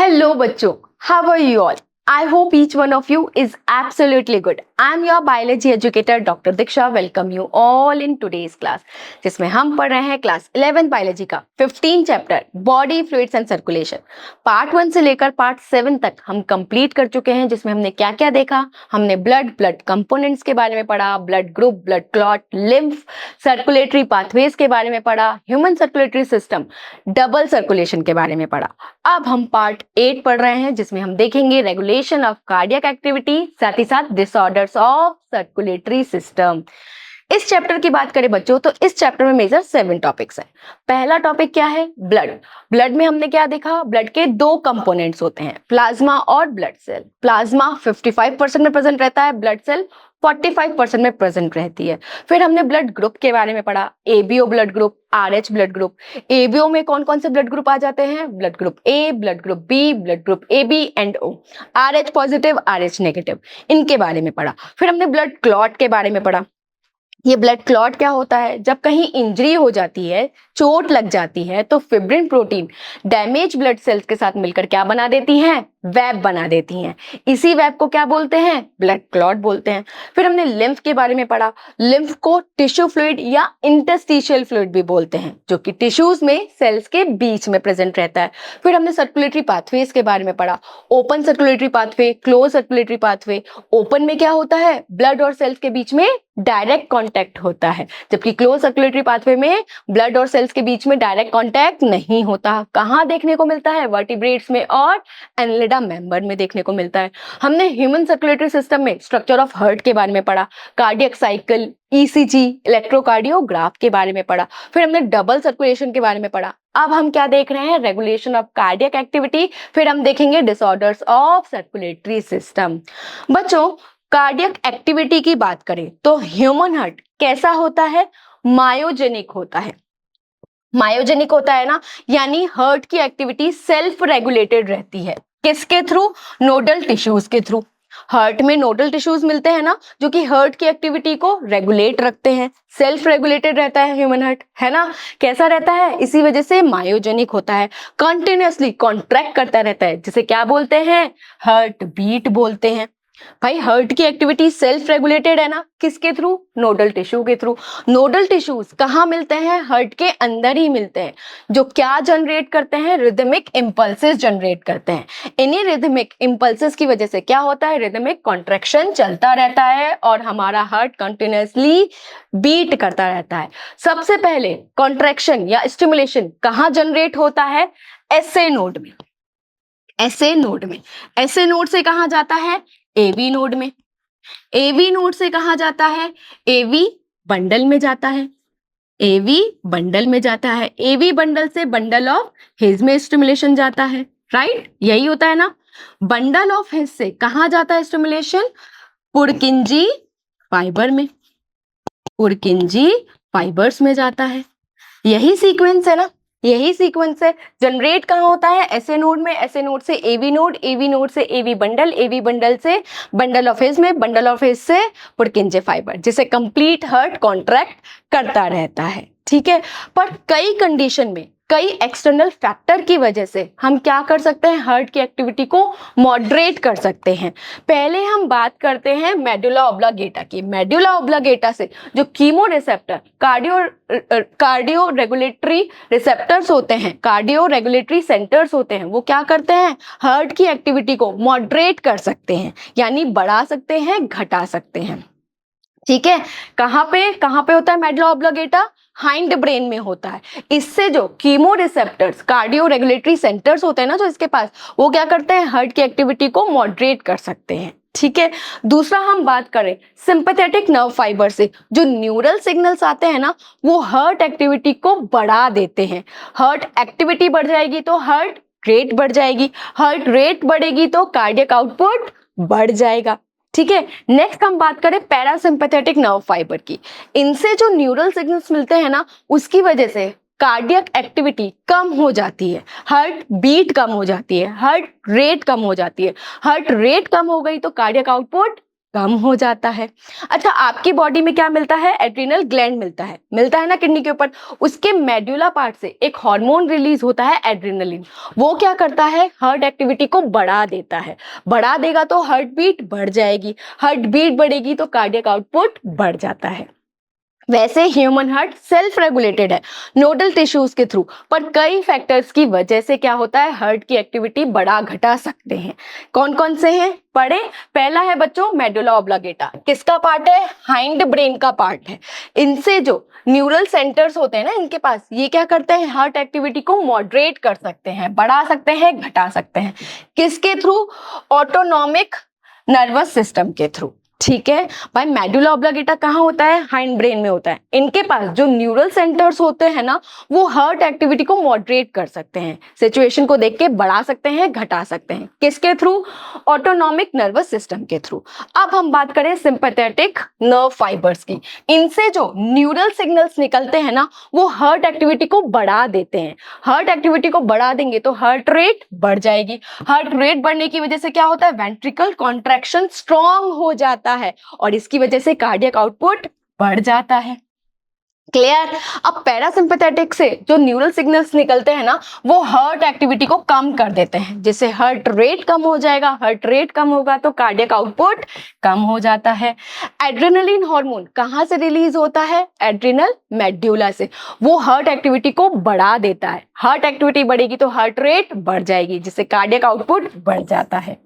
Hello बच्चों, how are you all? I hope each one of you is absolutely good. I am your biology educator Dr. Diksha. Welcome you all in today's class, जिसमें हम पढ़ रहे हैं class 11 biology का 15 chapter body fluids and circulation. Part 1 से लेकर part 7 तक हम कंप्लीट कर चुके हैं, जिसमें हमने क्या क्या देखा। हमने ब्लड कंपोनेंट्स के बारे में पढ़ा, blood group, blood clot, lymph, circulatory pathways के बारे में पढ़ा, human circulatory system, double circulation के बारे में पढ़ा। अब हम पार्ट 8 पढ़ रहे हैं, जिसमें हम देखेंगे रेगुलेशन ऑफ कार्डियक एक्टिविटी, साथ ही साथ डिसऑर्डर्स ऑफ सर्कुलेटरी सिस्टम। इस चैप्टर की बात करें बच्चों तो इस चैप्टर में मेजर 7 टॉपिक्स हैं। पहला टॉपिक क्या है? ब्लड। ब्लड में हमने क्या देखा? ब्लड के 2 कंपोनेंट्स होते हैं, प्लाज्मा और ब्लड सेल। प्लाज्मा 55% में प्रेजेंट रहता है, ब्लड सेल 45% में प्रेजेंट रहती है। फिर हमने ब्लड ग्रुप के बारे में पढ़ा, ABO blood group, Rh blood group. ABO में कौन कौन से ब्लड ग्रुप आ जाते हैं? Blood group A, blood group B, blood group A B and O. Rh positive, Rh negative, इनके बारे में पढ़ा। फिर हमने ब्लड क्लॉट के बारे में पढ़ा। ये ब्लड क्लॉट क्या होता है? जब कहीं इंजरी हो जाती है, चोट लग जाती है, तो fibrin protein damage blood cells के साथ मिलकर क्या बना देती हैं? वेब बना देती हैं। इसी वेब को क्या बोलते हैं? ब्लड क्लॉट बोलते हैं। फिर हमने लिम्फ के बारे में पढ़ा। लिम्फ को टिश्यू फ्लूइड या इंटरस्टिशियल फ्लूइड भी बोलते हैं, जो कि टिश्यूज में सेल्स के बीच में प्रेजेंट रहता है। फिर हमने सर्कुलेटरी पाथवेज के बारे में पढ़ा, open circulatory pathway, close circulatory pathway. Open में क्या होता है? ब्लड और सेल्स के बीच में डायरेक्ट कांटेक्ट होता है, जबकि क्लोज सर्कुलेटरी पाथवे में ब्लड और सेल्स के बीच में डायरेक्ट कांटेक्ट नहीं होता। कहाँ देखने को मिलता है? वर्टिब्रेट्स में और एनलिडा मेंबर में देखने को मिलता है। हमने ह्यूमन सर्कुलेटरी सिस्टम में स्ट्रक्चर ऑफ हार्ट के बारे में पढ़ा, कार्डियक साइकिल, ईसीजी, इलेक्ट्रोकार्डियोग्राफ के बारे में पढ़ा। फिर हमने डबल सर्कुलेशन के बारे में पढ़ा। अब हम क्या देख रहे हैं? Regulation of cardiac activity. फिर हम देखेंगे डिसऑर्डर्स ऑफ सर्कुलेटरी सिस्टम। बच्चों, कार्डियक एक्टिविटी की बात करें तो ह्यूमन हार्ट कैसा होता है? मायोजेनिक होता है। मायोजेनिक होता है ना, यानी हार्ट की एक्टिविटी सेल्फ रेगुलेटेड रहती है। किसके थ्रू? नोडल टिश्यूज के थ्रू। हार्ट में नोडल टिश्यूज मिलते हैं ना, जो कि हार्ट की एक्टिविटी को रेगुलेट रखते हैं। सेल्फ रेगुलेटेड रहता है ह्यूमन हार्ट, है ना। कैसा रहता है? इसी वजह से मायोजेनिक होता है। कंटिन्यूअसली कॉन्ट्रैक्ट करता रहता है, जिसे क्या बोलते हैं? हार्ट बीट बोलते हैं। भाई, हार्ट की एक्टिविटी सेल्फ रेगुलेटेड है ना, किसके थ्रू? नोडल टिश्यू के थ्रू। नोडल टिश्यूज कहाँ मिलते हैं? हार्ट के अंदर ही मिलते हैं, जो क्या जनरेट करते हैं? रिदमिक इंपल्सेस जनरेट करते हैं। इन्हीं रिदमिक इंपल्सेस की वजह से क्या होता है? रिदमिक कॉन्ट्रैक्शन चलता रहता है और हमारा हार्ट कंटिन्यूअसली बीट करता रहता है। सबसे पहले कॉन्ट्रैक्शन या स्टिमुलेशन कहाँ जनरेट होता है? एसए नोड में। एसए नोड में। एसए नोड से कहाँ जाता है? एवी नोड में। एवी नोड से कहाँ जाता है? एवी बंडल में जाता है। एवी बंडल में जाता है। एवी बंडल से बंडल ऑफ हिज में स्टिमुलेशन जाता है, राइट? यही होता है ना। बंडल ऑफ हिज से कहाँ जाता है स्टिमुलेशन? पुरकिंजी फाइबर में। पुरकिंजी फाइबर्स में जाता है। यही सीक्वेंस है ना, यही सीक्वेंस है। जनरेट कहाँ होता है? एसए नोड में। एसए नोड से एवी नोड, एवी नोड से एवी बंडल, एवी बंडल से बंडल ऑफ हिज में, बंडल ऑफ हिज से पुरकिंजे फाइबर, जिसे कंप्लीट हार्ट कॉन्ट्रैक्ट करता रहता है। ठीक है, पर कई कंडीशन में, कई एक्सटर्नल फैक्टर की वजह से हम क्या कर सकते हैं? हार्ट की एक्टिविटी को मॉडरेट कर सकते हैं। पहले हम बात करते हैं मेडुला ऑब्लांगेटा की। मेडुला ऑब्लांगेटा से जो chemo receptor, cardio regulatory receptors होते हैं, कार्डियो रेगुलेटरी सेंटर्स होते हैं, वो क्या करते हैं? हार्ट की एक्टिविटी को मॉडरेट कर सकते हैं, यानी बढ़ा सकते हैं, घटा सकते हैं। ठीक है, कहाँ पे होता है मेडुला ऑब्लांगेटा? हाइंड ब्रेन में होता है। इससे जो chemo receptors, cardio regulatory centres होते हैं ना, जो इसके पास, वो क्या करते हैं? हार्ट की एक्टिविटी को मॉडरेट कर सकते हैं। ठीक है, दूसरा हम बात करें सिंपैथेटिक नर्व फाइबर से, जो न्यूरल सिग्नल्स आते हैं ना, वो हार्ट एक्टिविटी को बढ़ा देते हैं। हार्ट एक्टिविटी बढ़ जाएगी तो हार्ट रेट बढ़ जाएगी, हार्ट रेट बढ़ेगी तो कार्डियक आउटपुट बढ़ जाएगा। ठीक है, नेक्स्ट हम बात करें पैरासिम्पैथेटिक नर्व फाइबर की। इनसे जो न्यूरल सिग्नल्स मिलते हैं ना, उसकी वजह से कार्डियक एक्टिविटी कम हो जाती है, हार्ट बीट कम हो जाती है, हार्ट रेट कम हो जाती है। हार्ट रेट कम हो गई तो कार्डियक आउटपुट कम हो जाता है। अच्छा, आपकी बॉडी में क्या मिलता है? एड्रिनल ग्लैंड मिलता है ना किडनी के ऊपर। उसके मेडुला पार्ट से एक हार्मोन रिलीज होता है एड्रेनलिन। वो क्या करता है? हार्ट एक्टिविटी को बढ़ा देता है। बढ़ा देगा तो हार्ट बीट बढ़ जाएगी, हार्ट बीट बढ़ेगी तो कार्डियक आउटपुट बढ़ जाता है। वैसे ह्यूमन हार्ट सेल्फ रेगुलेटेड है नोडल टिश्यूज के थ्रू, पर कई फैक्टर्स की वजह से क्या होता है? हार्ट की एक्टिविटी बढ़ा घटा सकते हैं। कौन कौन से हैं? पढ़े। पहला है बच्चों मेडुला ऑब्लिगेटा। किसका पार्ट है? हाइंड ब्रेन का पार्ट है। इनसे जो न्यूरल सेंटर्स होते हैं ना इनके पास, ये क्या करते हैं? हार्ट एक्टिविटी को मॉडरेट कर सकते हैं, बढ़ा सकते हैं, घटा सकते हैं। किसके थ्रू? ऑटोनॉमिक नर्वस सिस्टम के थ्रू। ठीक है भाई, मेडुला ऑब्लिगेटा कहाँ होता है? हाइंड ब्रेन में होता है। इनके पास जो न्यूरल सेंटर्स होते हैं ना, वो हार्ट एक्टिविटी को मॉडरेट कर सकते हैं, सिचुएशन को देख के बढ़ा सकते हैं, घटा सकते हैं। किसके थ्रू? ऑटोनॉमिक नर्वस सिस्टम के थ्रू। अब हम बात करें सिंपैथेटिक नर्व फाइबर्स की। इनसे जो न्यूरल सिग्नल्स निकलते हैं ना, वो हार्ट एक्टिविटी को बढ़ा देते हैं। हार्ट एक्टिविटी को बढ़ा देंगे तो हार्ट रेट बढ़ जाएगी। हार्ट रेट बढ़ने की वजह से क्या होता है? वेंट्रिकल कॉन्ट्रैक्शन स्ट्रॉन्ग हो जाता है और इसकी वजह से कार्डियक आउटपुट बढ़ जाता है। क्लियर? अब पैरासिम्पैथेटिक से जो न्यूरल सिग्नल्स निकलते हैं ना, वो हार्ट एक्टिविटी को कम कर देते हैं, जिससे हार्ट रेट कम हो जाएगा। हार्ट रेट कम होगा तो कार्डियक आउटपुट कम हो जाता है। एड्रेनलिन हार्मोन कहाँ से रिलीज होता है? एड्रिनल मेड्यूला से। वो हार्ट एक्टिविटी को बढ़ा देता है। हार्ट एक्टिविटी बढ़ेगी तो हार्ट रेट बढ़ जाएगी, जिससे कार्डियक आउटपुट बढ़ जाता है।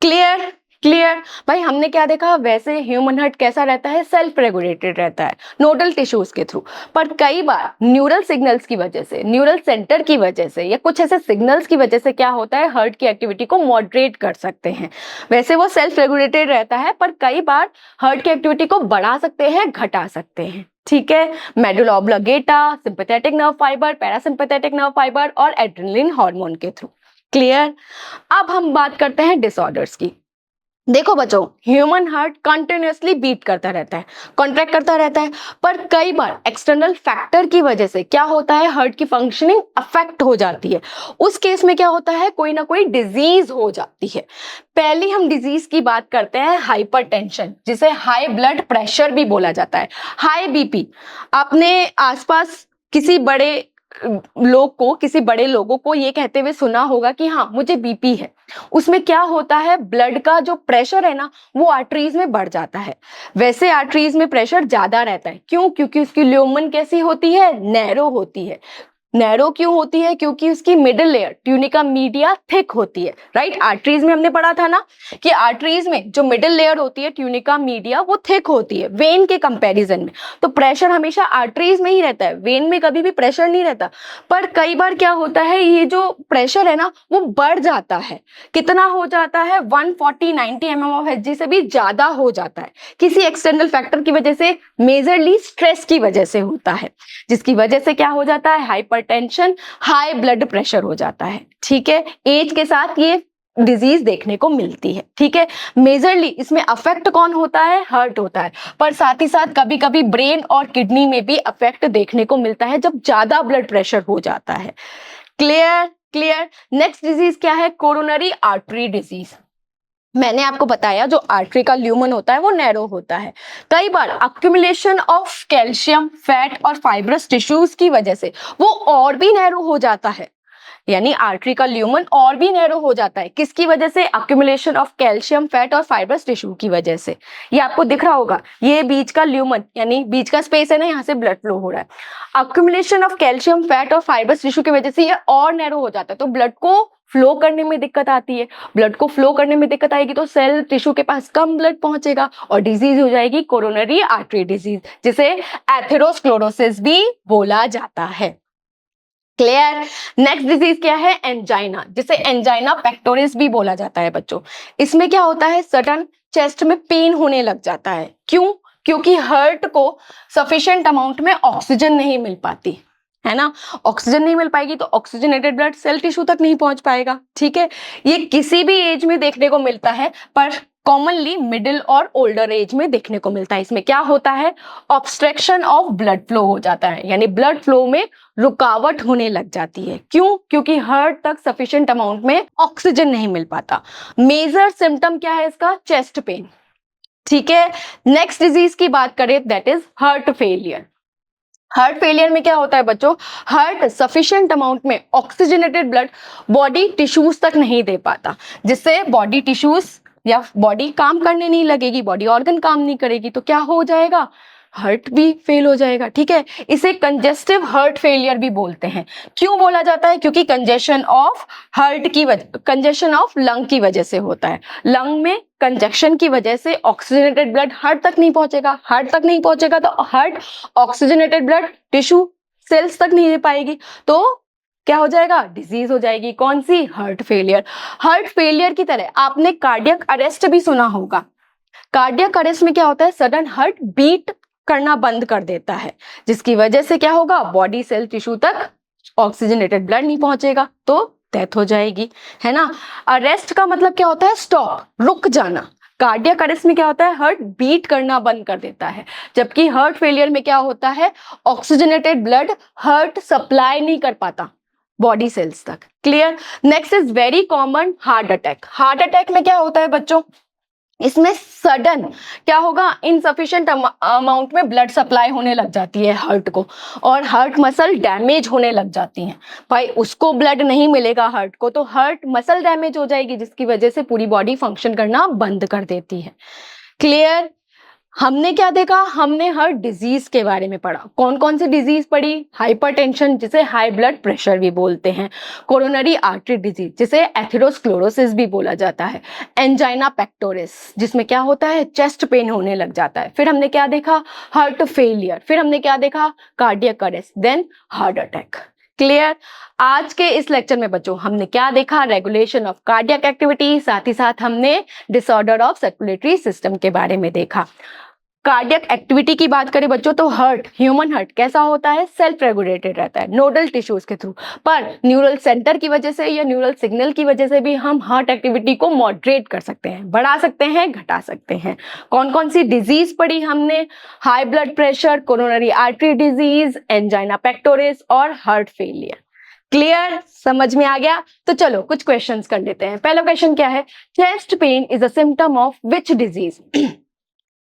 क्लियर? क्लियर भाई, हमने क्या देखा? वैसे ह्यूमन हार्ट कैसा रहता है? सेल्फ रेगुलेटेड रहता है नोडल टिश्यूज के थ्रू, पर कई बार न्यूरल सिग्नल्स की वजह से, न्यूरल सेंटर की वजह से या कुछ ऐसे सिग्नल्स की वजह से क्या होता है? हार्ट की एक्टिविटी को मॉडरेट कर सकते हैं। वैसे वो सेल्फ रेगुलेटेड रहता है, पर कई बार हार्ट की एक्टिविटी को बढ़ा सकते हैं, घटा सकते हैं। ठीक है, medulla oblongata, sympathetic nerve fibre, parasympathetic nerve fibre और एड्रेनलिन हार्मोन के थ्रू। क्लियर? अब हम बात करते हैं डिसऑर्डर्स की। देखो बच्चों, ह्यूमन हार्ट कंटिन्यूअसली बीट करता रहता है, कॉन्ट्रैक्ट करता रहता है, पर कई बार एक्सटर्नल फैक्टर की वजह से क्या होता है? हार्ट की फंक्शनिंग अफेक्ट हो जाती है। उस केस में क्या होता है? कोई ना कोई डिजीज हो जाती है। पहले हम डिजीज की बात करते हैं हाइपरटेंशन, जिसे हाई ब्लड प्रेशर भी बोला जाता है। हाई बीपी, आपने आसपास किसी बड़े किसी बड़े लोगों को ये कहते हुए सुना होगा कि हाँ मुझे बीपी है। उसमें क्या होता है? ब्लड का जो प्रेशर है ना, वो आर्टरीज में बढ़ जाता है। वैसे आर्टरीज में प्रेशर ज्यादा रहता है। क्यों? क्योंकि उसकी ल्यूमन कैसी होती है? नैरो होती है। नैरो क्यों होती है? क्योंकि उसकी middle layer tunica media thick होती है। राइट? आर्टरीज में हमने पढ़ा था ना कि आर्टरीज में जो मिडिल लेयर होती है ट्यूनिका मीडिया, वो थिक होती है वेन के कंपैरिजन में। तो प्रेशर हमेशा आर्टरीज में ही रहता है, वेन में कभी भी प्रेशर नहीं रहता। पर कई बार क्या होता है? ये जो प्रेशर है ना, वो बढ़ जाता है। कितना हो जाता है? 140-90 mm ऑफ Hg से भी ज्यादा हो जाता है, किसी एक्सटर्नल फैक्टर की वजह से, मेजरली स्ट्रेस की वजह से होता है, जिसकी वजह से क्या हो जाता है? हाइपरटेंशन, हाई ब्लड प्रेशर हो जाता है। ठीक है, एज के साथ ये डिजीज देखने को मिलती है। ठीक है, मेजरली इसमें अफेक्ट कौन होता है? हार्ट होता है, पर साथ ही साथ कभी कभी ब्रेन और किडनी में भी अफेक्ट देखने को मिलता है जब ज्यादा ब्लड प्रेशर हो जाता है। क्लियर? क्लियर? नेक्स्ट डिजीज क्या है? Coronary artery disease. मैंने आपको बताया जो आर्टरी का ल्यूमन होता है वो नैरो होता है। कई बार अक्यूमुलेशन ऑफ कैल्शियम, फैट और फाइब्रस टिश्यूज की वजह से वो और भी नैरो हो जाता है। यानी आर्टरी का ल्यूमन और भी नैरो हो जाता है। किसकी वजह से? अक्यूमुलेशन ऑफ कैल्शियम, फैट और फाइब्रस टिश्यू की वजह से। ये आपको दिख रहा होगा, ये बीच का ल्यूमन यानी बीच का स्पेस है ना, यहाँ से ब्लड फ्लो हो रहा है। अक्यूमुलेशन ऑफ कैल्शियम, फैट और फाइब्रस टिश्यू की वजह से ये और नैरो हो जाता है, तो ब्लड को फ्लो करने में दिक्कत आती है। ब्लड को फ्लो करने में दिक्कत आएगी तो सेल टिश्यू के पास कम ब्लड पहुंचेगा और डिजीज हो जाएगी कोरोनरी आर्टरी डिजीज, जिसे एथेरोस्क्लेरोसिस भी बोला जाता है। क्लियर? नेक्स्ट डिजीज क्या है? एंजाइना, जिसे एंजाइना पेक्टोरिस भी बोला जाता है बच्चों। इसमें क्या होता है? सडन चेस्ट में पेन होने लग जाता है। क्यों? क्योंकि हार्ट को सफिशिएंट अमाउंट में ऑक्सीजन नहीं मिल पाती है ना। ऑक्सीजन नहीं मिल पाएगी तो ऑक्सीजनेटेड ब्लड सेल टिश्यू तक नहीं पहुंच पाएगा। ठीक है, ये किसी भी एज में देखने को मिलता है, पर कॉमनली मिडिल और ओल्डर एज में देखने को मिलता है। इसमें क्या होता है? ऑब्स्ट्रक्शन ऑफ ब्लड फ्लो हो जाता है, यानी ब्लड फ्लो में रुकावट होने लग जाती है। क्यों? क्योंकि हार्ट तक सफिशिएंट अमाउंट में ऑक्सीजन नहीं मिल पाता। मेजर सिम्टम क्या है इसका? Chest pain. ठीक है, नेक्स्ट डिजीज की बात करें that is heart failure. Heart failure में क्या होता है बच्चों, हार्ट सफिशिएंट अमाउंट में ऑक्सीजनेटेड ब्लड बॉडी टिश्यूज तक नहीं दे पाता, जिससे बॉडी टिश्यूज या बॉडी काम करने नहीं लगेगी, बॉडी ऑर्गन काम नहीं करेगी, तो क्या हो जाएगा, हार्ट भी फेल हो जाएगा। ठीक है, इसे कंजेस्टिव हार्ट फेलियर भी बोलते हैं। क्यों बोला जाता है, क्योंकि कंजेशन ऑफ हार्ट की वजह, कंजेशन ऑफ लंग की वजह से होता है। लंग में कंजेक्शन की वजह से ऑक्सीजनेटेड ब्लड हार्ट तक नहीं पहुंचेगा, हार्ट तक नहीं पहुंचेगा तो heart oxygenated blood tissue cells तक नहीं दे पाएगी, तो क्या हो जाएगा, डिजीज हो जाएगी। कौन सी, हार्ट फेलियर। हार्ट फेलियर की तरह आपने कार्डियक अरेस्ट भी सुना होगा। कार्डियक अरेस्ट में क्या होता है, सडन हार्ट बीट करना बंद कर देता है, जिसकी वजह से क्या होगा, बॉडी सेल टिश्यू तक ऑक्सीजनेटेड ब्लड नहीं पहुंचेगा, तो डेथ हो जाएगी, है ना। अरेस्ट का मतलब क्या होता है, स्टॉप, रुक जाना। कार्डियक अरेस्ट में क्या होता है, हार्ट बीट करना बंद कर देता है, जबकि हार्ट फेलियर में क्या होता है, ऑक्सीजनेटेड ब्लड हार्ट सप्लाई नहीं कर पाता बॉडी सेल्स तक। Clear. Next is very common heart attack. Heart attack में क्या होता है बच्चों, इसमें सडन क्या होगा, इनसफिशिएंट अमाउंट में ब्लड सप्लाई होने लग जाती है हार्ट को, और हार्ट मसल डैमेज होने लग जाती हैं। भाई उसको ब्लड नहीं मिलेगा हार्ट को, तो हार्ट मसल डैमेज हो जाएगी, जिसकी वजह से पूरी बॉडी फंक्शन करना बंद कर देती है। क्लियर। हमने क्या देखा, हमने हार्ट डिजीज के बारे में पढ़ा। कौन कौन सी डिजीज पढ़ी, हाइपरटेंशन जिसे हाई ब्लड प्रेशर भी बोलते हैं, कोरोनरी आर्टरी डिजीज जिसे एथेरोस्क्लेरोसिस भी बोला जाता है, एंजाइना पेक्टोरिस जिसमें क्या होता है, चेस्ट पेन होने लग जाता है। फिर हमने क्या देखा, हार्ट फेलियर। फिर हमने क्या देखा, cardiac arrest, then heart attack. Clear. आज के इस लेक्चर में बच्चों हमने क्या देखा, रेगुलेशन ऑफ कार्डियक एक्टिविटी, साथ ही साथ हमने डिसऑर्डर ऑफ सर्कुलेटरी सिस्टम के बारे में देखा। कार्डियक एक्टिविटी की बात करें बच्चों तो हार्ट, ह्यूमन हार्ट कैसा होता है, सेल्फ रेगुलेटेड रहता है नोडल टिश्यूज के थ्रू, पर न्यूरल सेंटर की वजह से या न्यूरल सिग्नल की वजह से भी हम हार्ट एक्टिविटी को मॉडरेट कर सकते हैं, बढ़ा सकते हैं, घटा सकते हैं। कौन कौन सी डिजीज पढ़ी हमने, high blood pressure, coronary artery disease, angina pectoris और हार्ट फेलियर। क्लियर, समझ में आ गया। तो चलो कुछ क्वेश्चंस कर लेते हैं। पहला क्वेश्चन क्या है, chest pain is a symptom of which disease.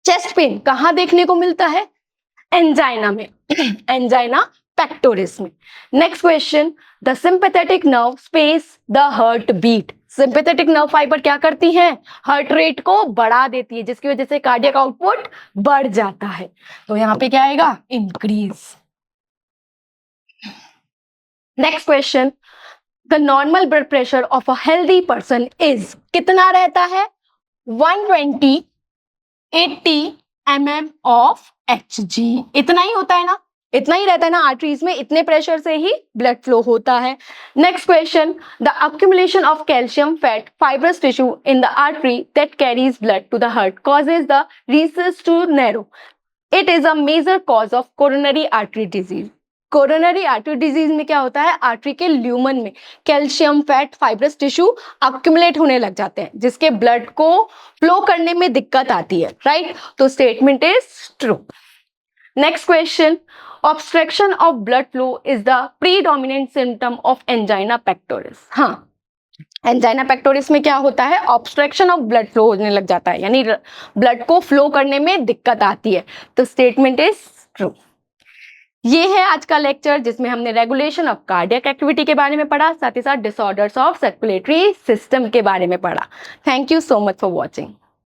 Chest pain कहां देखने को मिलता है, एंजाइना में, एंजाइना पेक्टोरिस में। Next question, the sympathetic nerve space the heart beat. Sympathetic nerve fibre क्या करती हैं, हार्ट रेट को बढ़ा देती है, जिसकी वजह से कार्डियक आउटपुट बढ़ जाता है। तो यहां पे क्या आएगा, increase. Next question, the normal blood pressure of a healthy person is, कितना रहता है, 120 80 mm ऑफ Hg। इतना ही होता है ना, इतना ही रहता है ना, आर्टरीज में इतने प्रेशर से ही ब्लड फ्लो होता है। Next question, the accumulation of calcium fat fibrous tissue in the artery that carries blood to the heart causes the recess to narrow. It is a major cause of coronary artery disease. Coronary artery disease में क्या होता है, artery के lumen में calcium fat fibrous tissue accumulate होने लग जाते हैं, जिसके ब्लड को फ्लो करने में दिक्कत आती है, राइट। तो statement is true. Next question, obstruction of blood flow is the predominant symptom of angina pectoris. हाँ, एंजाइना पेक्टोरिस में क्या होता है, ऑब्स्ट्रक्शन ऑफ ब्लड फ्लो होने लग जाता है, यानी ब्लड को फ्लो करने में दिक्कत आती है। तो स्टेटमेंट इज ट्रू। ये है आज का लेक्चर, जिसमें हमने रेगुलेशन ऑफ कार्डियक एक्टिविटी के बारे में पढ़ा, साथ ही साथ डिसऑर्डर्स ऑफ सर्कुलेटरी सिस्टम के बारे में पढ़ा। Thank you so much for watching.